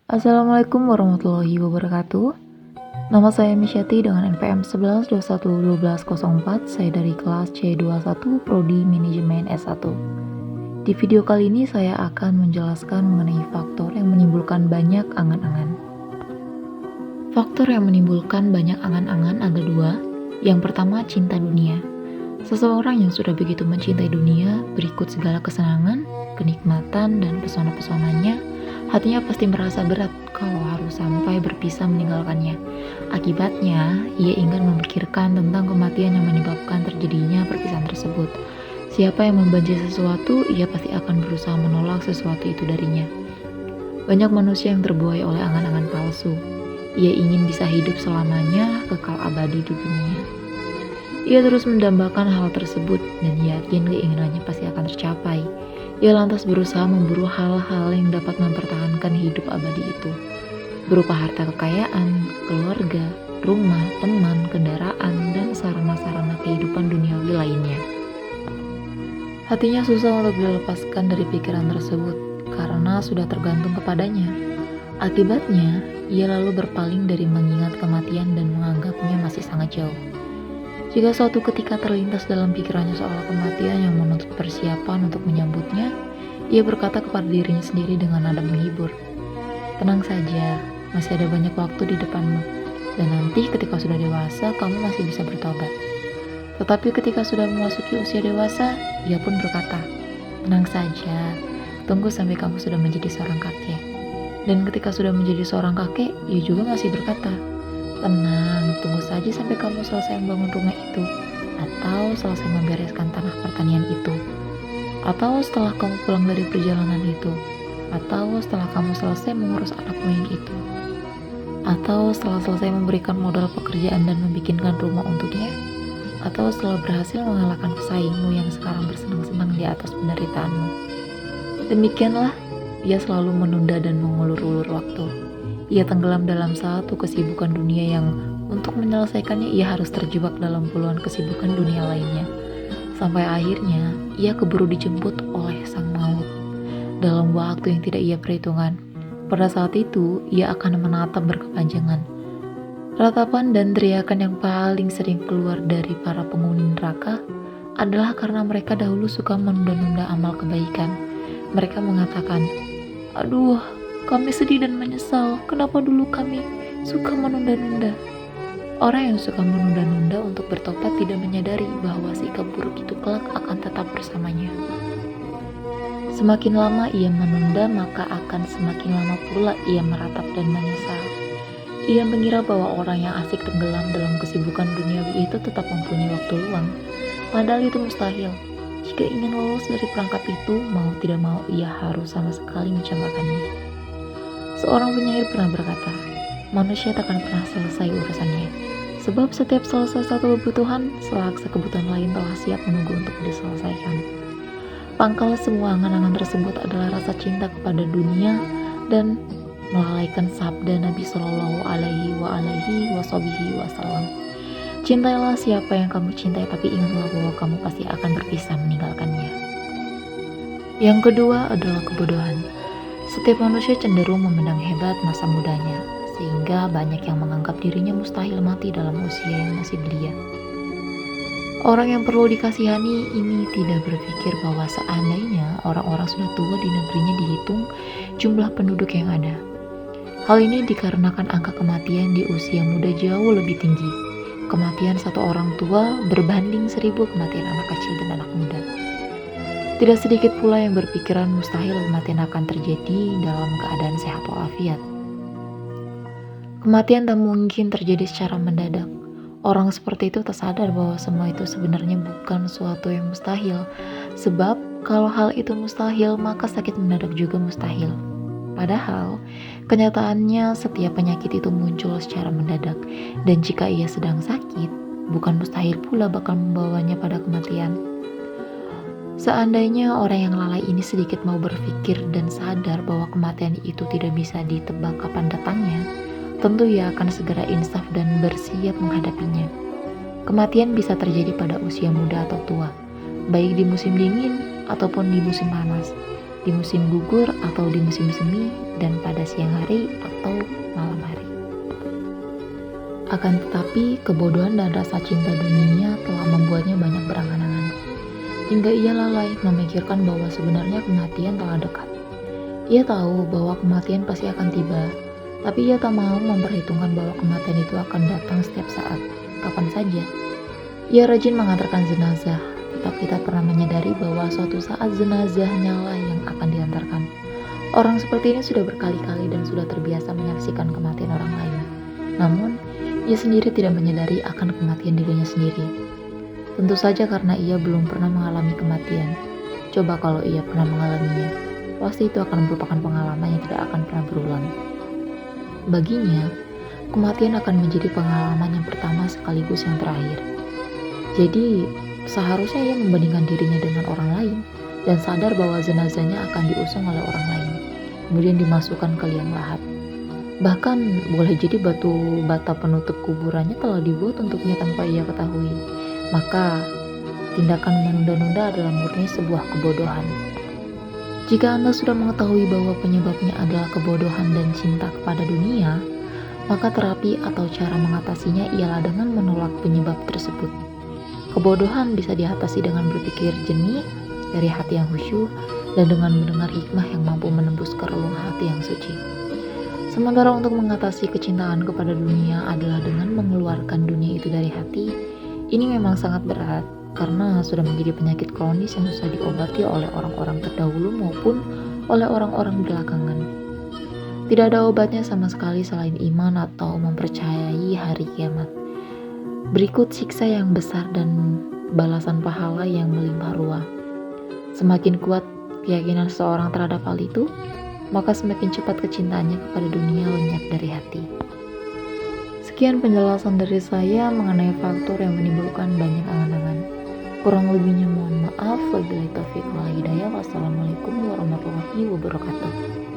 Assalamualaikum warahmatullahi wabarakatuh. Nama saya Misyati dengan NPM 11211204. Saya dari kelas C21 Prodi Manajemen S1. Di video kali ini saya akan menjelaskan mengenai faktor yang menimbulkan banyak angan-angan. Faktor yang menimbulkan banyak angan-angan ada dua. Yang pertama, cinta dunia. Seseorang yang sudah begitu mencintai dunia, berikut segala kesenangan, kenikmatan, dan pesona-pesonanya, hatinya pasti merasa berat kalau harus sampai berpisah meninggalkannya. Akibatnya, ia ingin memikirkan tentang kematian yang menyebabkan terjadinya perpisahan tersebut. Siapa yang membenci sesuatu, ia pasti akan berusaha menolak sesuatu itu darinya. Banyak manusia yang terbuai oleh angan-angan palsu. Ia ingin bisa hidup selamanya, kekal abadi di dunia. Ia terus mendambakan hal tersebut dan yakin keinginannya pasti akan tercapai. Ia lantas berusaha memburu hal-hal yang dapat mempertahankan hidup abadi itu, berupa harta kekayaan, keluarga, rumah, teman, kendaraan, dan sarana-sarana kehidupan duniawi lainnya. Hatinya susah untuk dilepaskan dari pikiran tersebut karena sudah tergantung kepadanya. Akibatnya, ia lalu berpaling dari mengingat kematian dan menganggapnya masih sangat jauh. Jika suatu ketika terlintas dalam pikirannya soal kematian yang menuntut persiapan untuk menyambutnya, ia berkata kepada dirinya sendiri dengan nada menghibur, "Tenang saja, masih ada banyak waktu di depanmu, dan nanti ketika sudah dewasa, kamu masih bisa bertobat." Tetapi ketika sudah memasuki usia dewasa, ia pun berkata, "Tenang saja, tunggu sampai kamu sudah menjadi seorang kakek." Dan ketika sudah menjadi seorang kakek, ia juga masih berkata, "Tenang, tunggu saja sampai kamu selesai membangun rumah itu, atau selesai membereskan tanah pertanian itu, atau setelah kamu pulang dari perjalanan itu, atau setelah kamu selesai mengurus anakmu yang itu, atau setelah selesai memberikan modal pekerjaan dan membikinkan rumah untuknya, atau setelah berhasil mengalahkan pesaingmu yang sekarang bersenang-senang di atas penderitaanmu." Demikianlah, ia selalu menunda dan mengulur-ulur waktu. Ia tenggelam dalam satu kesibukan dunia yang untuk menyelesaikannya ia harus terjebak dalam puluhan kesibukan dunia lainnya. Sampai akhirnya ia keburu dijemput oleh sang maut dalam waktu yang tidak ia perhitungkan. Pada saat itu ia akan menatap berkepanjangan. Ratapan dan teriakan yang paling sering keluar dari para penghuni neraka adalah karena mereka dahulu suka menunda-nunda amal kebaikan. Mereka mengatakan, "Aduh, kami sedih dan menyesal, kenapa dulu kami suka menunda-nunda." Orang yang suka menunda-nunda untuk bertobat tidak menyadari bahwa sikap buruk itu kelak akan tetap bersamanya. Semakin lama ia menunda, maka akan semakin lama pula ia meratap dan menyesal. Ia mengira bahwa orang yang asik tenggelam dalam kesibukan duniawi itu tetap mempunyai waktu luang. Padahal itu mustahil. Jika ingin lolos dari perangkap itu, mau tidak mau ia harus sama sekali mencobakannya. Seorang penyair pernah berkata, "Manusia tak akan pernah selesai urusannya, sebab setiap selesai satu kebutuhan, selaksa kebutuhan lain telah siap menunggu untuk diselesaikan." Pangkal semua angan-angan tersebut adalah rasa cinta kepada dunia dan melalaikan sabda Nabi Shallallahu Alaihi Wasallam. "Cintailah siapa yang kamu cintai, tapi ingatlah bahwa kamu pasti akan berpisah meninggalkannya." Yang kedua adalah kebodohan. Setiap manusia cenderung memandang hebat masa mudanya, sehingga banyak yang menganggap dirinya mustahil mati dalam usia yang masih belia. Orang yang perlu dikasihani ini tidak berpikir bahwa seandainya orang-orang sudah tua di negerinya dihitung jumlah penduduk yang ada. Hal ini dikarenakan angka kematian di usia muda jauh lebih tinggi. Kematian satu orang tua berbanding 1000 kematian anak kecil dan anak muda. Tidak sedikit pula yang berpikiran mustahil kematian akan terjadi dalam keadaan sehat walafiat. Kematian tak mungkin terjadi secara mendadak. Orang seperti itu tak sadar bahwa semua itu sebenarnya bukan suatu yang mustahil. Sebab kalau hal itu mustahil, maka sakit mendadak juga mustahil. Padahal, kenyataannya setiap penyakit itu muncul secara mendadak. Dan jika ia sedang sakit, bukan mustahil pula bakal membawanya pada kematian. Seandainya orang yang lalai ini sedikit mau berpikir dan sadar bahwa kematian itu tidak bisa ditebak kapan datangnya, tentu ia akan segera insaf dan bersiap menghadapinya. Kematian bisa terjadi pada usia muda atau tua, baik di musim dingin ataupun di musim panas, di musim gugur atau di musim semi, dan pada siang hari atau malam hari. Akan tetapi, kebodohan dan rasa cinta dunia telah membuatnya banyak berangan-angan. Hingga ia lalai memikirkan bahwa sebenarnya kematian telah dekat. Ia tahu bahwa kematian pasti akan tiba, tapi ia tak mau memperhitungkan bahwa kematian itu akan datang setiap saat, kapan saja. Ia rajin mengantarkan jenazah, tetapi tak pernah menyadari bahwa suatu saat jenazahnya lah yang akan diantarkan. Orang seperti ini sudah berkali-kali dan sudah terbiasa menyaksikan kematian orang lain. Namun, ia sendiri tidak menyadari akan kematian dirinya sendiri. Tentu saja karena ia belum pernah mengalami kematian. Coba kalau ia pernah mengalaminya, pasti itu akan merupakan pengalaman yang tidak akan pernah berulang. Baginya, kematian akan menjadi pengalaman yang pertama sekaligus yang terakhir. Jadi, seharusnya ia membandingkan dirinya dengan orang lain dan sadar bahwa jenazahnya akan diusung oleh orang lain, kemudian dimasukkan ke liang lahat. Bahkan boleh jadi batu bata penutup kuburannya telah dibuat untuknya tanpa ia ketahui. Maka tindakan menunda-nunda adalah murni sebuah kebodohan. Jika Anda sudah mengetahui bahwa penyebabnya adalah kebodohan dan cinta kepada dunia, maka terapi atau cara mengatasinya ialah dengan menolak penyebab tersebut. Kebodohan bisa diatasi dengan berpikir jernih, dari hati yang khusyuk, dan dengan mendengar hikmah yang mampu menembus relung hati yang suci. Sementara untuk mengatasi kecintaan kepada dunia adalah dengan mengeluarkan dunia itu dari hati. Ini memang sangat berat karena sudah menjadi penyakit kronis yang susah diobati oleh orang-orang terdahulu maupun oleh orang-orang belakangan. Tidak ada obatnya sama sekali selain iman atau mempercayai hari kiamat. Berikut siksa yang besar dan balasan pahala yang melimpah ruah. Semakin kuat keyakinan seseorang terhadap hal itu, maka semakin cepat kecintaannya kepada dunia lenyap dari hati. Sekian penjelasan dari saya mengenai faktor yang menimbulkan banyak angan-angan. Kurang lebihnya mohon maaf. Wabillahi taufiq wal hidayah. Wassalamualaikum warahmatullahi wabarakatuh.